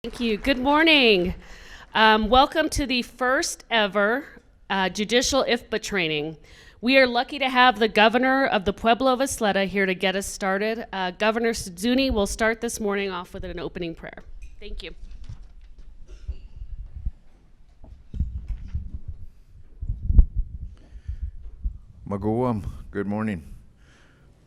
Thank you. Good morning. Welcome to the first ever Judicial IFBA training. We are lucky to have the governor of the Pueblo of Isleta here to get us started. Governor Zuni will start this morning off with an opening prayer. Thank you. Maguam, good morning.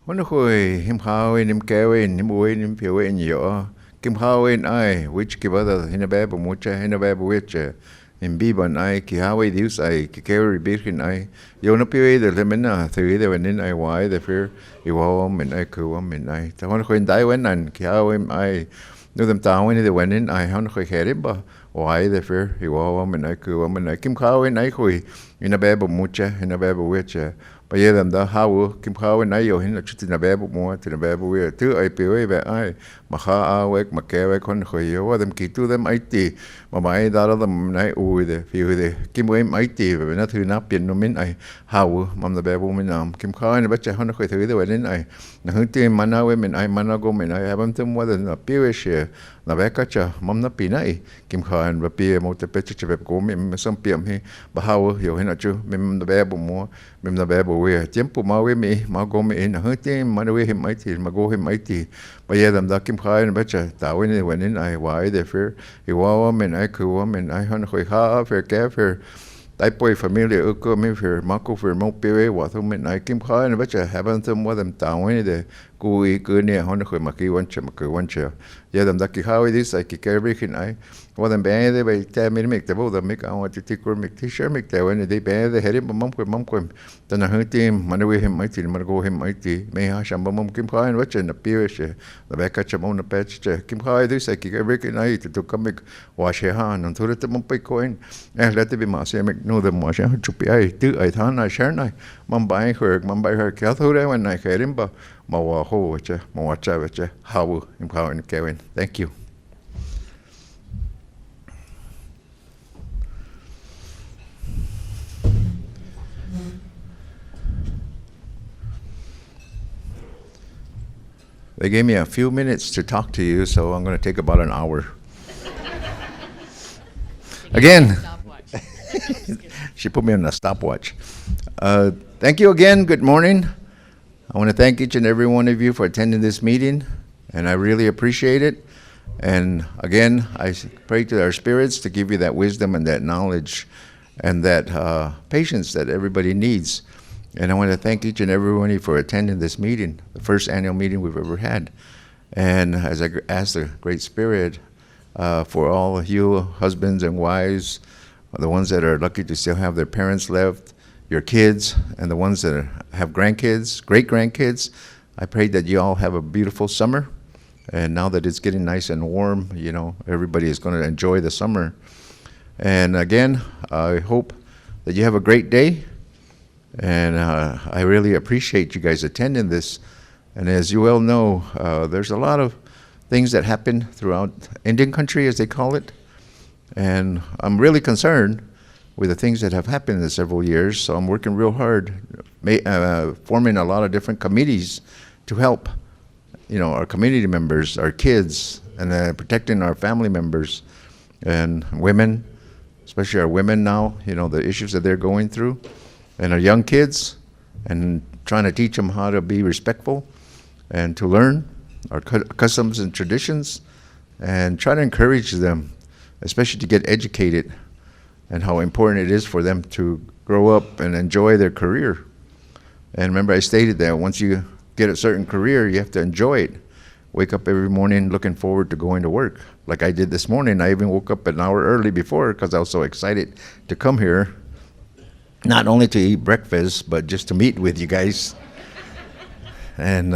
When I him how in him carrying him away in him pure in your Kim how in I, which give other in a bab of mucha in a bab which in Biban I, ki how I use I, ki carry birkin I, you know, pure the lemina, three the when in I, why the fear, you warm and I cool and I, the one who in die when and ki how am I, know them down in the when in I, how I had it, but why the fear, you warm and I cool and I Kim how in I, in a bab of mucha in a bab of which bây giờ làm đó hao kim khao nãy giờ hiện là chút tin là bé bụng mua tin là bé bụng về thứ ai biểu về ai mà khao ao về mà kéo về con khơi yếu them kỹ tu them ấy thì mà máy đó là them nãy ui de phiêu de kim em ấy thì về nó thứ nắp biển nó mình ai hao mà là bé bụng mình làm kim khao này bắt cha nó khơi thứ de về đến ai nó hướng tiền mà nào về mình ai mà nào go mình ai em thêm mua là biểu về xe là bé cá cha mắm nó pì này kim khao và pì một tập cho bé của mình xong piệm thì bà hao hiểu hay là chưa mình là bé bụng mua mình là bé bụng về tiempo mau về mi mau go mi in hơi tiền mà về hem ấy thì mà go hem ấy thì bây giờ làm đó kim khai nó bắt cha tạo cái này vậy nên ai why they fear he wow mình ai cứ wow mình ai hơn khơi khá phải kéo phải tại bồi family ở cơ mình phải mà cũng phải mong bê và thôi mình ai kim khai nó bắt cha haven't them what them tạo cái này để cú ý cứ nè hơn khơi mà cứ quan chờ giờ làm đó kỳ khai đi sai kỳ cái việc nàyว่าแต่แม่ได้ไปแจ้ไม่ได้มิกแต่ว่าแต่มิกเอาที่กลุ่มมิกที่เชื่อมิกแต่ว่าในได้แม่ได้เห็นมันมั่งความแต่ในห้องทีมมันได้เห็นไม่ตีมันก็เห็นไม่ตีไม่หาฉันบ่มั่งกิมข้าวว่าจะนับปีเฉยแต่แม่ก็จะมั่งนับเป็ดเฉยกิมข้าวด้วยใส่กี่กระเบื้องไหนตัวก็มิกว่าเชื่อหานั่นทุเรศมันไปก่อนแล้วที่เป็นมาเสียมิกนู่นแต่มาเชื่อจุดปีไอ้ตื้อไอ้ท่านไอ้เชื่อไหนมันไปเหอะมันไปเหอะแค่ทุเรศวันไหนเคยเห็นบ่มาว่าโหเฉยมาว่าเจ้าเฉยฮาวกิมข้าวนี่แกวิน thank you They gave me a few minutes to talk to you, so I'm going to take about an hour. Again, she put me on a stopwatch. Thank you again. Good morning. I want to thank each and every one of you for attending this meeting, and I really appreciate it. And again, I pray to our spirits to give you that wisdom and that knowledge and that patience that everybody needs. And I want to thank each and every one of you for attending this meeting, the first annual meeting we've ever had. And as I ask the Great Spirit for all you husbands and wives, the ones that are lucky to still have their parents left, your kids, and the ones that have grandkids, great-grandkids, I pray that you all have a beautiful summer. And now that it's getting nice and warm, you know, everybody is going to enjoy the summer. And again, I hope that you have a great day. And I really appreciate you guys attending this. And as you well know, there's a lot of things that happen throughout Indian country, as they call it. And I'm really concerned with the things that have happened in the several years. So I'm working real hard, forming a lot of different committees to help, you know, our community members, our kids, and protecting our family members and women, especially our women now, you know, the issues that they're going through. And our young kids, and trying to teach them how to be respectful and to learn our customs and traditions, and try to encourage them, especially to get educated, and how important it is for them to grow up and enjoy their career. And remember, I stated that once you get a certain career, you have to enjoy it. Wake up every morning looking forward to going to work. Like I did this morning, I even woke up an hour early before because I was so excited to come here. Not only to eat breakfast, but just to meet with you guys. And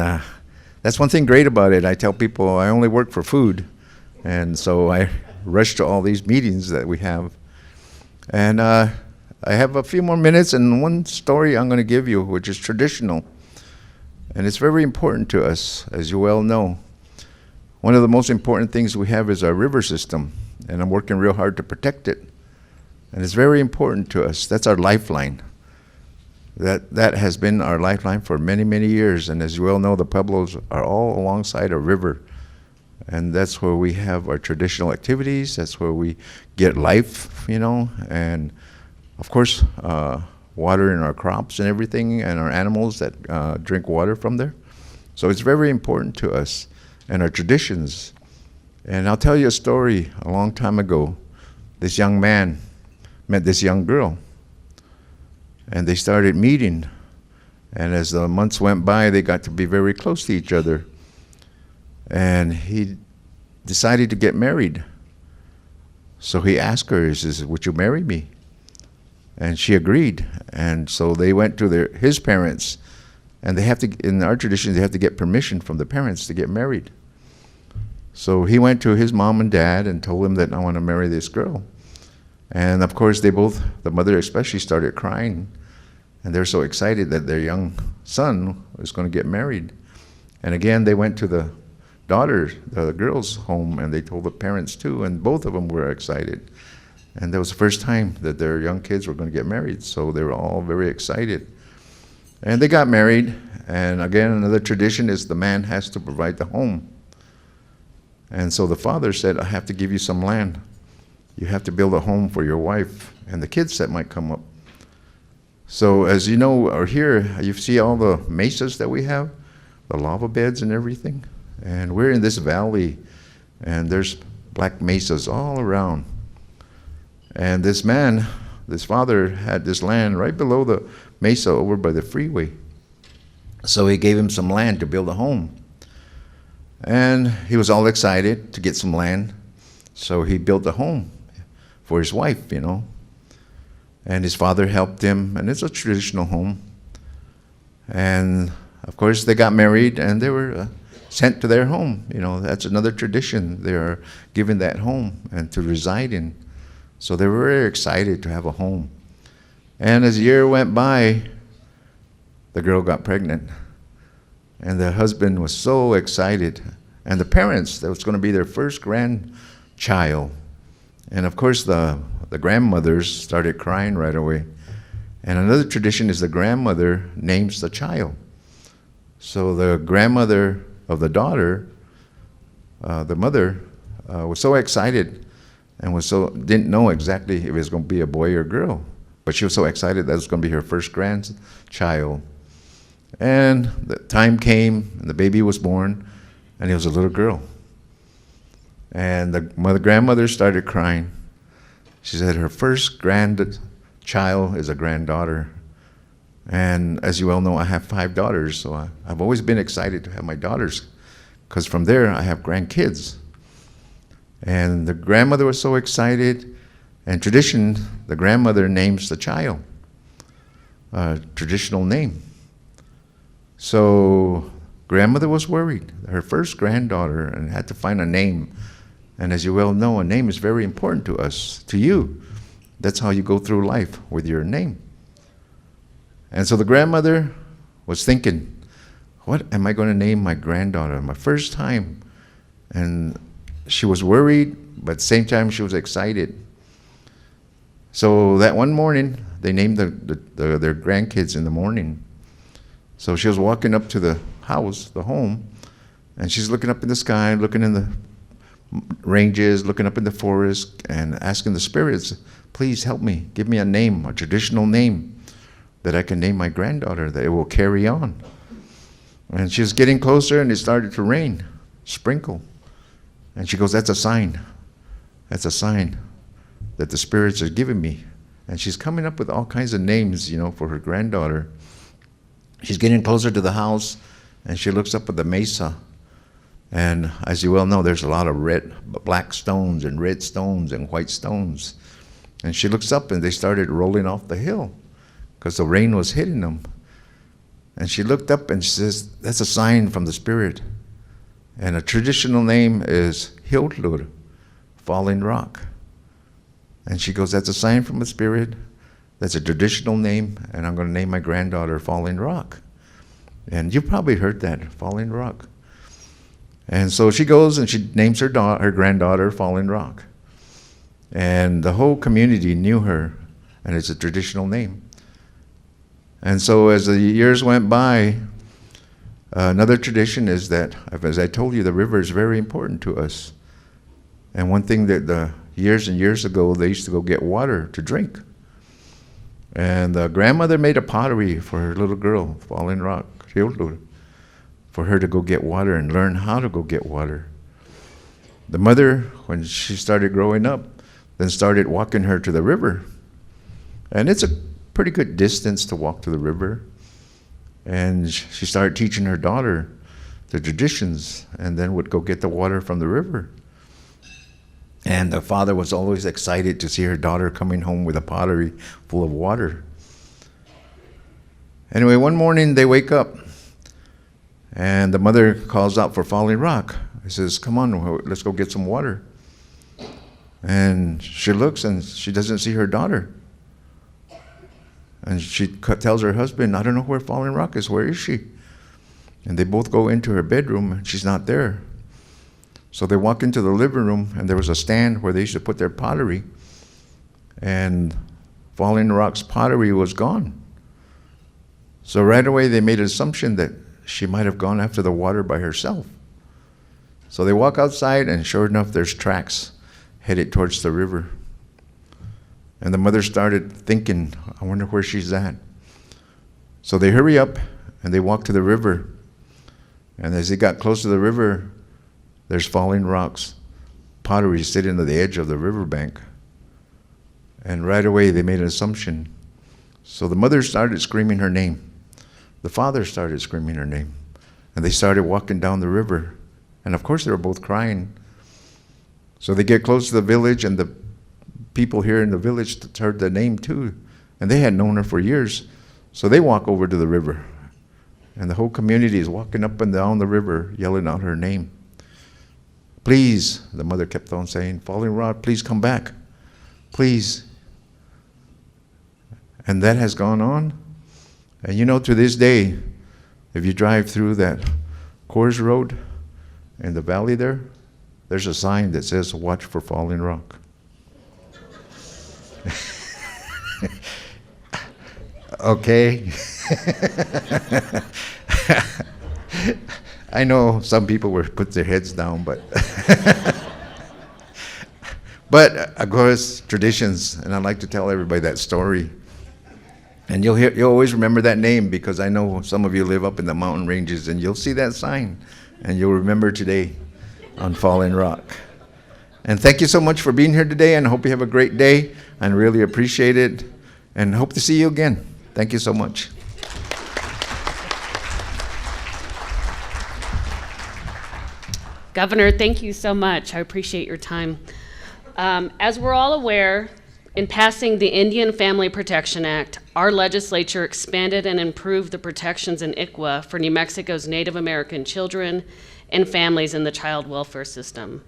that's one thing great about it. I tell people I only work for food. And so I rush to all these meetings that we have. And I have a few more minutes and one story I'm going to give you, which is traditional. And it's very important to us, as you well know. One of the most important things we have is our river system. And I'm working real hard to protect it. And it's very important to us. That's our lifeline. That has been our lifeline for many, many years. And as you well know, the Pueblos are all alongside a river. And that's where we have our traditional activities. That's where we get life, and of course, water in our crops and everything, and our animals that drink water from there. So it's very important to us and our traditions. And I'll tell you a story. A long time ago, this young man met this young girl, and they started meeting. And as the months went by, they got to be very close to each other. And he decided to get married. So he asked her, he says, "Would you marry me?" And she agreed. And so they went to his parents, and they have to, in our tradition, they have to get permission from the parents to get married. So he went to his mom and dad and told them that, "I want to marry this girl." And of course, they both, the mother especially, started crying. And they're so excited that their young son was going to get married. And again, they went to the girl's home, and they told the parents too, and both of them were excited. And that was the first time that their young kids were going to get married, so they were all very excited. And they got married, and again, another tradition is the man has to provide the home. And so the father said, "I have to give you some land. You have to build a home for your wife and the kids that might come up." So as you know, or here, you see all the mesas that we have, the lava beds and everything. And we're in this valley, and there's black mesas all around. And this man, this father, had this land right below the mesa over by the freeway. So he gave him some land to build a home. And he was all excited to get some land. So he built a home for his wife, And his father helped him, and it's a traditional home. And of course, they got married, and they were sent to their home. That's another tradition. They are given that home and to reside in. So they were very excited to have a home. And as the year went by, the girl got pregnant. And the husband was so excited. And the parents, that was going to be their first grandchild. And of course, the grandmothers started crying right away. And another tradition is the grandmother names the child. So the grandmother of the daughter, the mother, was so excited and didn't know exactly if it was going to be a boy or girl. But she was so excited that it was going to be her first grandchild. And the time came, and the baby was born, and it was a little girl. And the grandmother started crying. She said her first grandchild is a granddaughter. And as you well know, I have 5 daughters, so I've always been excited to have my daughters, because from there I have grandkids. And the grandmother was so excited, and tradition, the grandmother names the child, traditional name. So grandmother was worried, her first granddaughter, and had to find a name. And as you well know, a name is very important to us, to you. That's how you go through life, with your name. And so the grandmother was thinking, what am I going to name my granddaughter? My first time. And she was worried, but at the same time she was excited. So that one morning, they named their grandkids in the morning. So she was walking up to the house, the home, and she's looking up in the sky, looking in the ranges, looking up in the forest, and asking the spirits, "Please help me, give me a name, a traditional name, that I can name my granddaughter, that it will carry on." And she was getting closer, and it started to rain, sprinkle. And she goes, "That's a sign. That's a sign that the spirits are giving me." And she's coming up with all kinds of names, for her granddaughter. She's getting closer to the house, and she looks up at the mesa. And as you well know, there's a lot of black stones and red stones and white stones. And she looks up, and they started rolling off the hill, because the rain was hitting them. And she looked up and she says, "That's a sign from the spirit." And a traditional name is Hiltlur, falling rock. And she goes, "That's a sign from the spirit. That's a traditional name, and I'm going to name my granddaughter Falling Rock." And you've probably heard that, Falling Rock. And so she goes and she names her granddaughter Falling Rock. And the whole community knew her, and it's a traditional name. And so as the years went by, Another tradition is that, as I told you, the river is very important to us. And one thing that years and years ago, they used to go get water to drink. And the grandmother made a pottery for her little girl, Falling Rock, for her to go get water and learn how to go get water. The mother, when she started growing up, then started walking her to the river. And it's a pretty good distance to walk to the river. And she started teaching her daughter the traditions, and then would go get the water from the river. And the father was always excited to see her daughter coming home with a pottery full of water. Anyway, one morning they wake up, and the mother calls out for Falling Rock. He says, come on, let's go get some water. And she looks, and she doesn't see her daughter. And she tells her husband, I don't know where Falling Rock is. Where is she? And they both go into her bedroom, and she's not there. So they walk into the living room, and there was a stand where they used to put their pottery. And Falling Rock's pottery was gone. So right away they made an assumption that she might have gone after the water by herself. So they walk outside, and sure enough, there's tracks headed towards the river. And the mother started thinking, I wonder where she's at. So they hurry up, and they walk to the river. And as they got close to the river, there's Falling Rock's pottery sitting at the edge of the riverbank. And right away, they made an assumption. So the mother started screaming her name. The father started screaming her name. And they started walking down the river. And of course, they were both crying. So they get close to the village, and the people here in the village heard the name too. And they had known her for years. So they walk over to the river. And the whole community is walking up and down the river, yelling out her name. Please, the mother kept on saying, Falling Rock, please come back. Please. And that has gone on. And you know, to this day, if you drive through that Coors Road in the valley there, there's a sign that says, watch for Falling Rock. Okay. I know some people will put their heads down, but of course, traditions, and I like to tell everybody that story. And you'll always remember that name, because I know some of you live up in the mountain ranges, and you'll see that sign, and you'll remember today on Falling Rock. And thank you so much for being here today, and I hope you have a great day, and really appreciate it, and hope to see you again. Thank you so much. Governor, thank you so much. I appreciate your time. As we're all aware, in passing the Indian Family Protection Act, our legislature expanded and improved the protections in ICWA for New Mexico's Native American children and families in the child welfare system.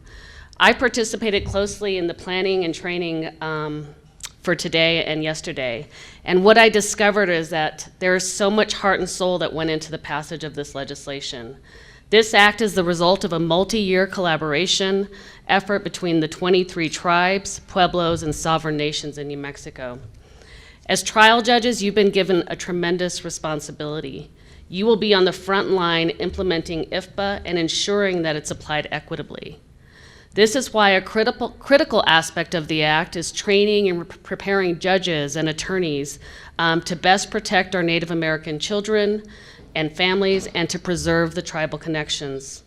I participated closely in the planning and training for today and yesterday. And what I discovered is that there is so much heart and soul that went into the passage of this legislation. This act is the result of a multi-year collaboration effort between the 23 tribes, pueblos, and sovereign nations in New Mexico. As trial judges, you've been given a tremendous responsibility. You will be on the front line implementing IFPA and ensuring that it's applied equitably. This is why a critical aspect of the act is training and preparing judges and attorneys to best protect our Native American children and families, and to preserve the tribal connections.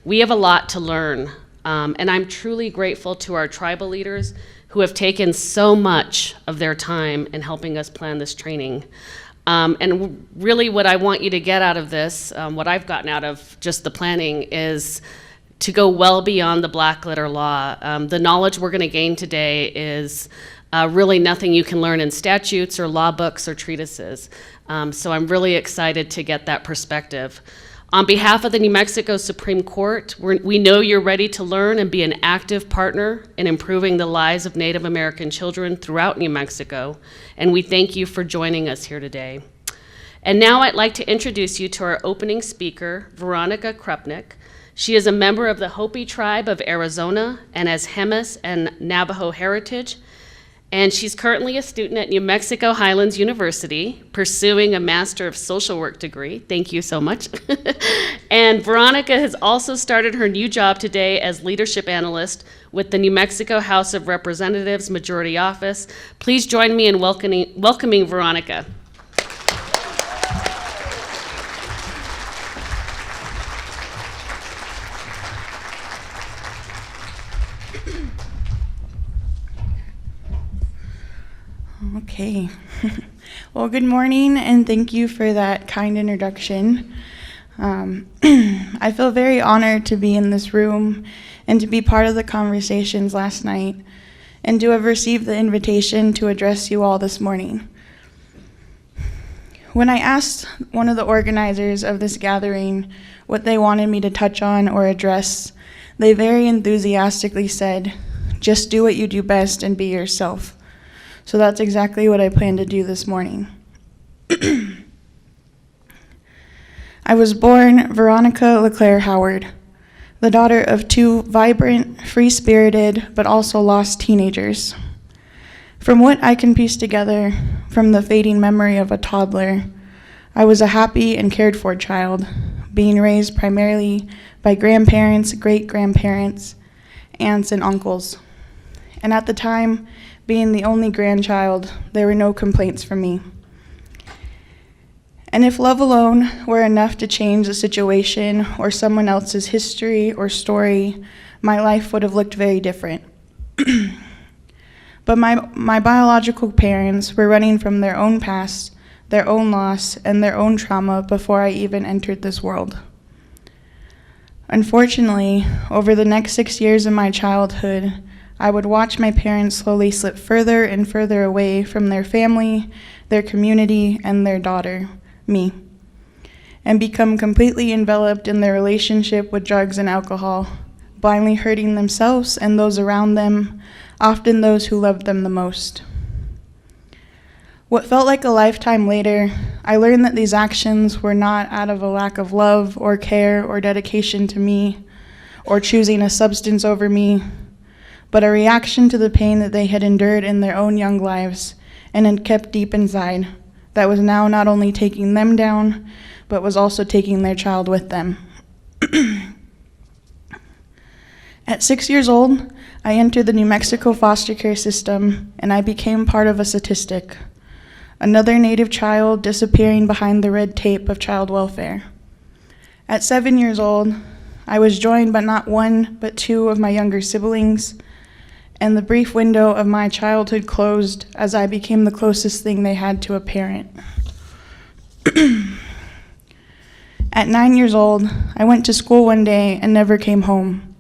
We have a lot to learn, and I'm truly grateful to our tribal leaders who have taken so much of their time in helping us plan this training. And really what I want you to get out of this, what I've gotten out of just the planning, is to go well beyond the black letter law. The knowledge we're gonna gain today is really nothing you can learn in statutes or law books or treatises. So I'm really excited to get that perspective. On behalf of the New Mexico Supreme Court, we know you're ready to learn and be an active partner in improving the lives of Native American children throughout New Mexico, and we thank you for joining us here today. And now I'd like to introduce you to our opening speaker, Veronica Krupnik. She is a member of the Hopi tribe of Arizona and has Hemis and Navajo heritage, And she's currently a student at New Mexico Highlands University, pursuing a Master of Social Work degree. Thank you so much. And Veronica has also started her new job today as leadership analyst with the New Mexico House of Representatives Majority Office. Please join me in welcoming Veronica. Okay. Well, good morning, and thank you for that kind introduction. I feel very honored to be in this room and to be part of the conversations last night and to have received the invitation to address you all this morning. When I asked one of the organizers of this gathering what they wanted me to touch on or address, they very enthusiastically said, "Just do what you do best and be yourself." So that's exactly what I plan to do this morning. I was born Veronica LeClaire Howard, the daughter of two vibrant, free-spirited, but also lost teenagers. From what I can piece together from the fading memory of a toddler, I was a happy and cared-for child, being raised primarily by grandparents, great-grandparents, aunts, and uncles. And at the time, being the only grandchild, there were no complaints from me. And if love alone were enough to change the situation or someone else's history or story, my life would have looked very different. But my biological parents were running from their own past, their own loss, and their own trauma before I even entered this world. Unfortunately, over the next 6 years of my childhood, I would watch my parents slowly slip further and further away from their family, their community, and their daughter, me, and become completely enveloped in their relationship with drugs and alcohol, blindly hurting themselves and those around them, often those who loved them the most. What felt like a lifetime later, I learned that these actions were not out of a lack of love or care or dedication to me, or choosing a substance over me, but a reaction to the pain that they had endured in their own young lives and had kept deep inside, that was now not only taking them down, but was also taking their child with them. At 6 years old, I entered the New Mexico foster care system, and I became part of a statistic, another Native child disappearing behind the red tape of child welfare. At 7 years old, I was joined by not one, but two of my younger siblings, and the brief window of my childhood closed as I became the closest thing they had to a parent. At 9 years old, I went to school one day and never came home.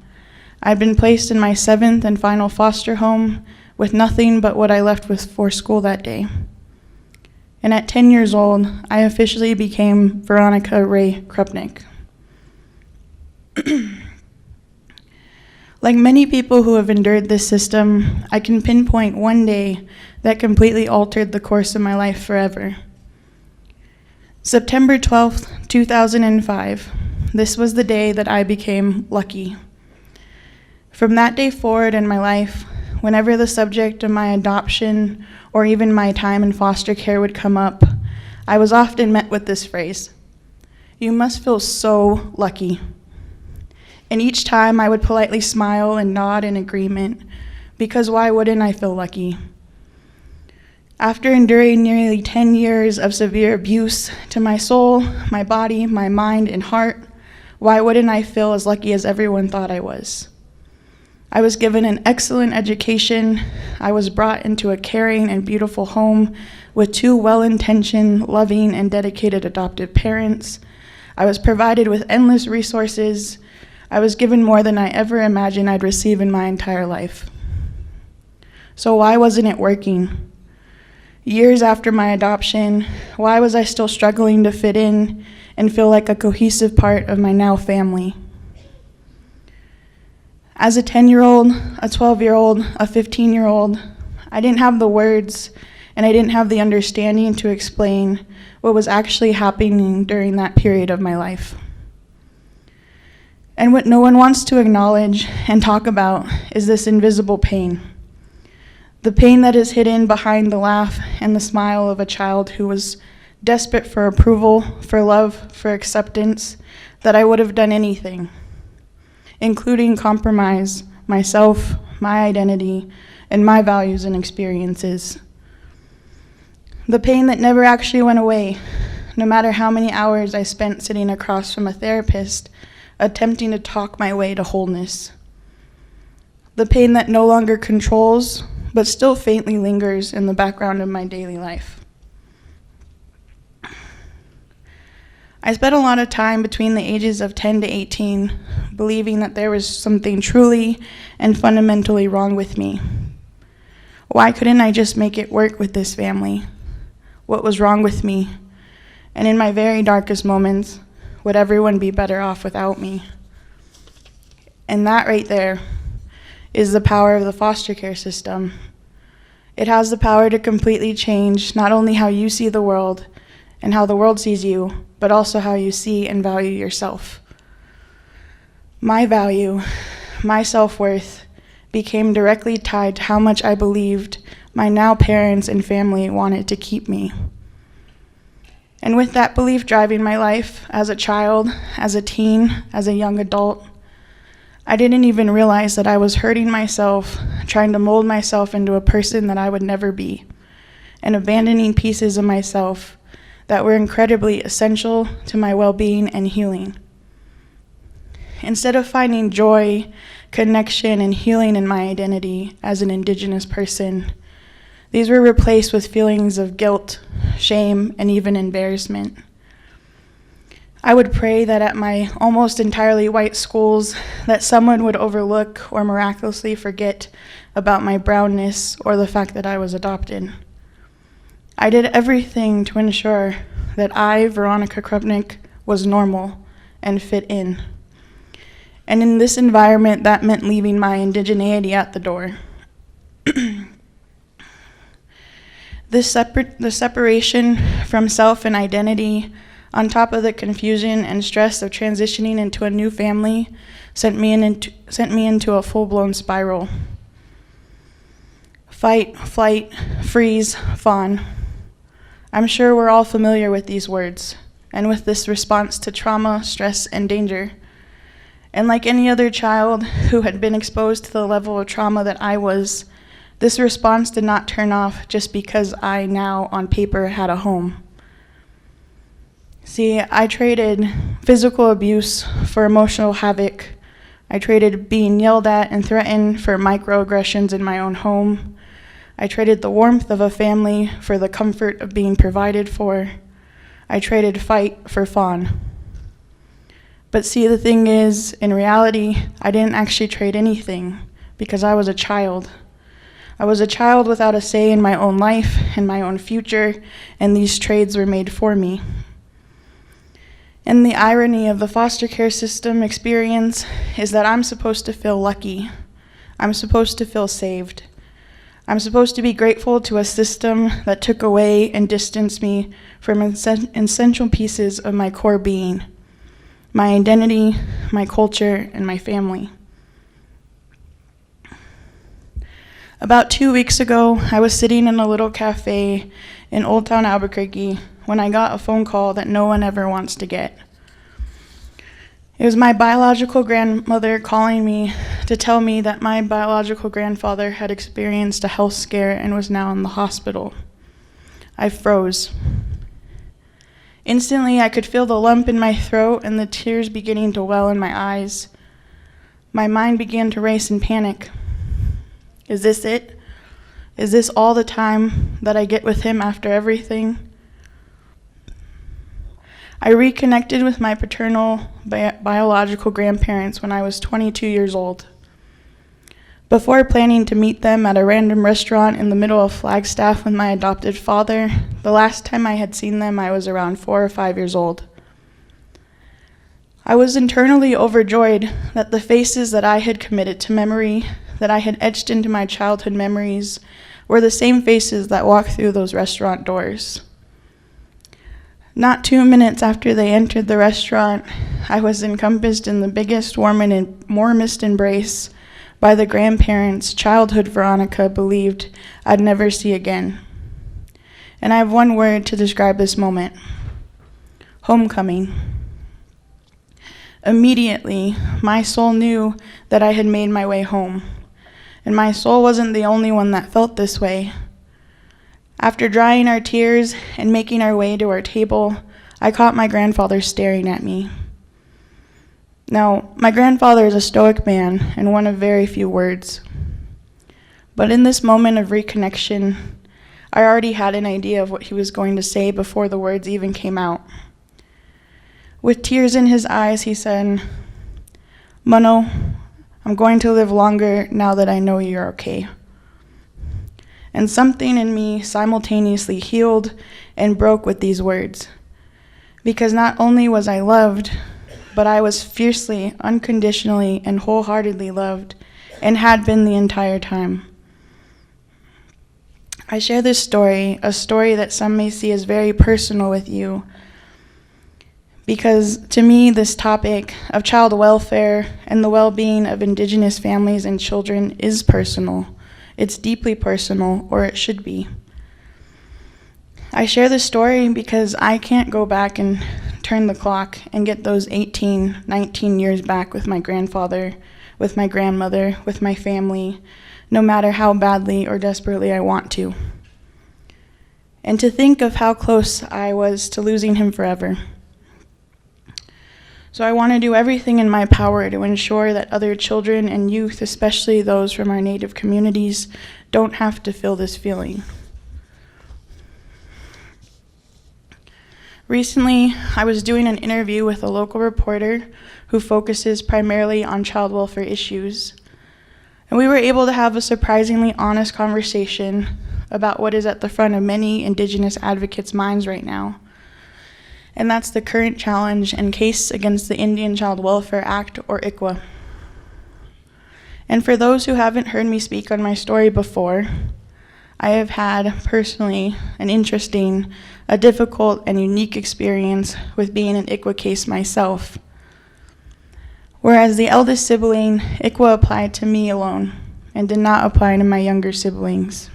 I'd been placed in my 7th and final foster home with nothing but what I left with for school that day. And at 10 years old, I officially became Veronica Ray Krupnick. Like many people who have endured this system, I can pinpoint one day that completely altered the course of my life forever. September 12th, 2005, this was the day that I became lucky. From that day forward in my life, whenever the subject of my adoption or even my time in foster care would come up, I was often met with this phrase, "You must feel so lucky." And each time I would politely smile and nod in agreement, because why wouldn't I feel lucky? After enduring nearly 10 years of severe abuse to my soul, my body, my mind, and heart, why wouldn't I feel as lucky as everyone thought I was? I was given an excellent education. I was brought into a caring and beautiful home with two well-intentioned, loving, and dedicated adoptive parents. I was provided with endless resources. I was given more than I ever imagined I'd receive in my entire life. So why wasn't it working? Years after my adoption, why was I still struggling to fit in and feel like a cohesive part of my now family? As a 10-year-old, a 12-year-old, a 15-year-old, I didn't have the words and I didn't have the understanding to explain what was actually happening during that period of my life. And what no one wants to acknowledge and talk about is this invisible pain. The pain that is hidden behind the laugh and the smile of a child who was desperate for approval, for love, for acceptance, that I would have done anything, including compromise myself, my identity, and my values and experiences. The pain that never actually went away, no matter how many hours I spent sitting across from a therapist, attempting to talk my way to wholeness. The pain that no longer controls, but still faintly lingers in the background of my daily life. I spent a lot of time between the ages of 10 to 18 believing that there was something truly and fundamentally wrong with me. Why couldn't I just make it work with this family? What was wrong with me? And in my very darkest moments, would everyone be better off without me? And that right there is the power of the foster care system. It has the power to completely change not only how you see the world and how the world sees you, but also how you see and value yourself. My value, my self-worth, became directly tied to how much I believed my now parents and family wanted to keep me. And with that belief driving my life as a child, as a teen, as a young adult, I didn't even realize that I was hurting myself, trying to mold myself into a person that I would never be, and abandoning pieces of myself that were incredibly essential to my well-being and healing. Instead of finding joy, connection, and healing in my identity as an Indigenous person, these were replaced with feelings of guilt, shame, and even embarrassment. I would pray that at my almost entirely white schools that someone would overlook or miraculously forget about my brownness or the fact that I was adopted. I did everything to ensure that I, Veronica Krupnik, was normal and fit in. And in this environment, that meant leaving my indigeneity at the door. The separation from self and identity, on top of the confusion and stress of transitioning into a new family, sent me into a full-blown spiral. Fight, flight, freeze, fawn. I'm sure we're all familiar with these words, and with this response to trauma, stress, and danger. And like any other child who had been exposed to the level of trauma that I was, this response did not turn off just because I now, on paper, had a home. See, I traded physical abuse for emotional havoc. I traded being yelled at and threatened for microaggressions in my own home. I traded the warmth of a family for the comfort of being provided for. I traded fight for fawn. But see, the thing is, in reality, I didn't actually trade anything because I was a child. I was a child without a say in my own life and my own future, and these trades were made for me. And the irony of the foster care system experience is that I'm supposed to feel lucky. I'm supposed to feel saved. I'm supposed to be grateful to a system that took away and distanced me from essential pieces of my core being, my identity, my culture, and my family. About 2 weeks ago, I was sitting in a little cafe in Old Town Albuquerque when I got a phone call that no one ever wants to get. It was my biological grandmother calling me to tell me that my biological grandfather had experienced a health scare and was now in the hospital. I froze. Instantly, I could feel the lump in my throat and the tears beginning to well in my eyes. My mind began to race in panic. Is this it? Is this all the time that I get with him after everything? I reconnected with my paternal biological grandparents when I was 22 years old. Before planning to meet them at a random restaurant in the middle of Flagstaff with my adopted father, the last time I had seen them, I was around 4 or 5 years old. I was internally overjoyed that the faces that I had committed to memory, that I had etched into my childhood memories, were the same faces that walked through those restaurant doors. Not 2 minutes after they entered the restaurant, I was encompassed in the biggest, warmest embrace by the grandparents childhood Veronica believed I'd never see again. And I have one word to describe this moment: homecoming. Immediately, my soul knew that I had made my way home, and my soul wasn't the only one that felt this way. After drying our tears and making our way to our table, I caught my grandfather staring at me. Now, my grandfather is a stoic man and one of very few words. But in this moment of reconnection, I already had an idea of what he was going to say before the words even came out. With tears in his eyes, he said, "Mono, I'm going to live longer now that I know you're okay." And something in me simultaneously healed and broke with these words. Because not only was I loved, but I was fiercely, unconditionally, and wholeheartedly loved, and had been the entire time. I share this story, a story that some may see as very personal with you, because to me, this topic of child welfare and the well-being of Indigenous families and children is personal. It's deeply personal, or it should be. I share this story because I can't go back and turn the clock and get those 18, 19 years back with my grandfather, with my grandmother, with my family, no matter how badly or desperately I want to. And to think of how close I was to losing him forever. So I want to do everything in my power to ensure that other children and youth, especially those from our Native communities, don't have to feel this feeling. Recently, I was doing an interview with a local reporter who focuses primarily on child welfare issues. And we were able to have a surprisingly honest conversation about what is at the front of many Indigenous advocates' minds right now. And that's the current challenge and case against the Indian Child Welfare Act, or ICWA. And for those who haven't heard me speak on my story before, I have had personally an interesting, a difficult and unique experience with being an ICWA case myself. Whereas the eldest sibling, ICWA applied to me alone and did not apply to my younger siblings.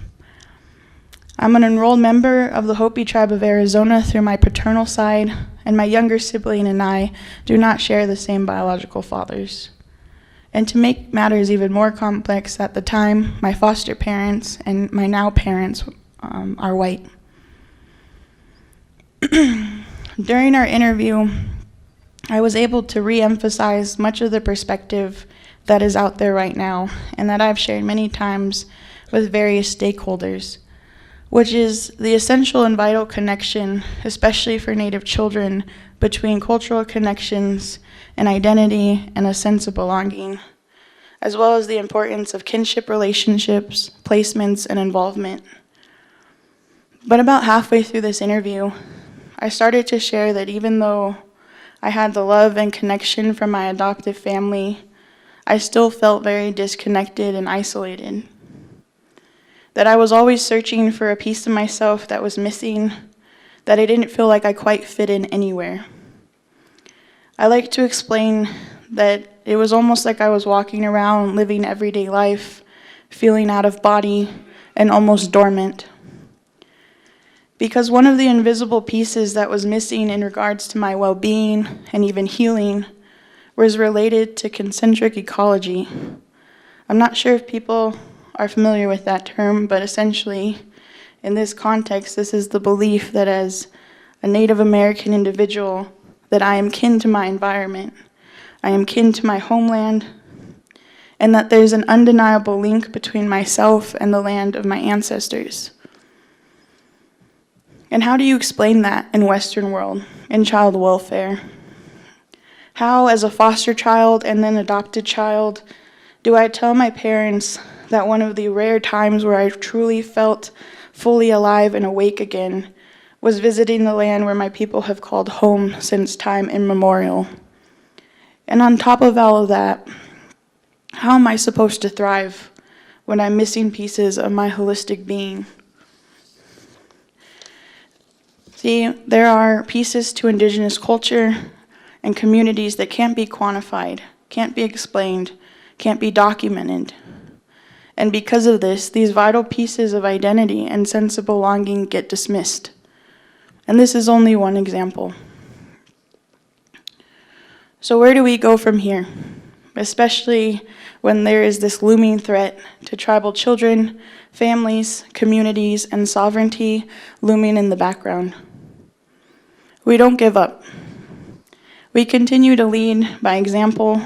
I'm an enrolled member of the Hopi tribe of Arizona through my paternal side, and my younger sibling and I do not share the same biological fathers. And to make matters even more complex, at the time, my foster parents and my now parents are white. During our interview, I was able to re-emphasize much of the perspective that is out there right now, and that I've shared many times with various stakeholders, which is the essential and vital connection, especially for Native children, between cultural connections and identity and a sense of belonging, as well as the importance of kinship relationships, placements, and involvement. But about halfway through this interview, I started to share that even though I had the love and connection from my adoptive family, I still felt very disconnected and isolated. That I was always searching for a piece of myself that was missing, that I didn't feel like I quite fit in anywhere. I like to explain that it was almost like I was walking around living everyday life, feeling out of body and almost dormant. Because one of the invisible pieces that was missing in regards to my well-being and even healing was related to concentric ecology. I'm not sure if people are familiar with that term, but essentially, in this context, this is the belief that as a Native American individual, that I am kin to my environment, I am kin to my homeland, and that there's an undeniable link between myself and the land of my ancestors. And how do you explain that in Western world, in child welfare? How, as a foster child and then adopted child, do I tell my parents that one of the rare times where I truly felt fully alive and awake again was visiting the land where my people have called home since time immemorial? And on top of all of that, how am I supposed to thrive when I'm missing pieces of my holistic being? See, there are pieces to Indigenous culture and communities that can't be quantified, can't be explained, can't be documented. And because of this, these vital pieces of identity and sense of belonging get dismissed. And this is only one example. So where do we go from here? Especially when there is this looming threat to tribal children, families, communities, and sovereignty looming in the background. We don't give up. We continue to lead by example.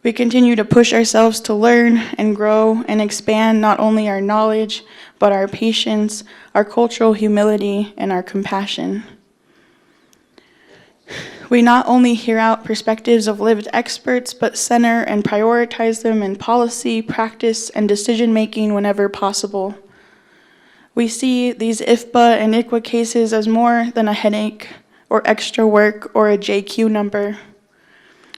We continue to push ourselves to learn and grow and expand not only our knowledge, but our patience, our cultural humility, and our compassion. We not only hear out perspectives of lived experts, but center and prioritize them in policy, practice, and decision-making whenever possible. We see these IFBA and ICWA cases as more than a headache or extra work or a JQ number.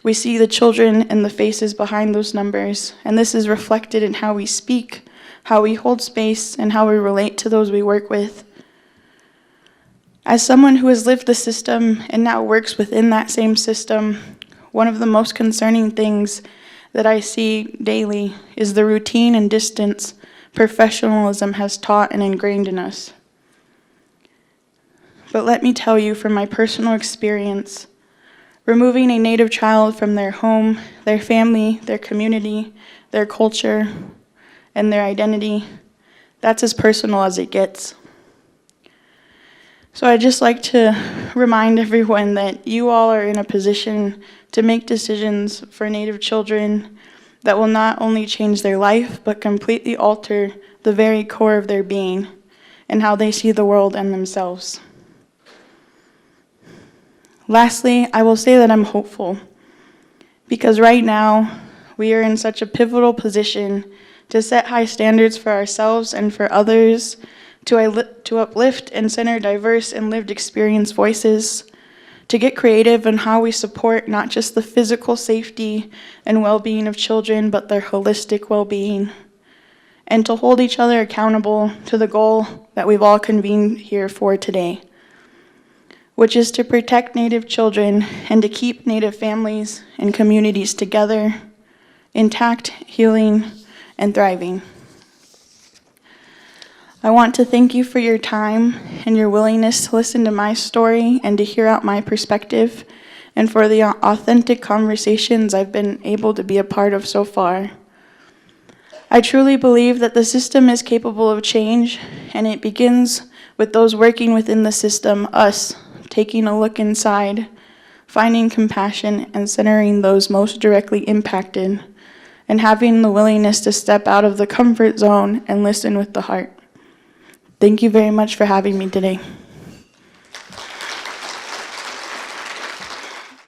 We see the children and the faces behind those numbers, and this is reflected in how we speak, how we hold space, and how we relate to those we work with. As someone who has lived the system and now works within that same system, one of the most concerning things that I see daily is the routine and distance professionalism has taught and ingrained in us. But let me tell you from my personal experience, removing a Native child from their home, their family, their community, their culture, and their identity, that's as personal as it gets. So I'd just like to remind everyone that you all are in a position to make decisions for Native children that will not only change their life, but completely alter the very core of their being and how they see the world and themselves. Lastly, I will say that I'm hopeful, because right now we are in such a pivotal position to set high standards for ourselves and for others, to uplift and center diverse and lived experience voices, to get creative in how we support not just the physical safety and well-being of children, but their holistic well-being, and to hold each other accountable to the goal that we've all convened here for today, which is to protect Native children and to keep Native families and communities together, intact, healing, and thriving. I want to thank you for your time and your willingness to listen to my story and to hear out my perspective, and for the authentic conversations I've been able to be a part of so far. I truly believe that the system is capable of change, and it begins with those working within the system, us, taking a look inside, finding compassion, and centering those most directly impacted, and having the willingness to step out of the comfort zone and listen with the heart. Thank you very much for having me today.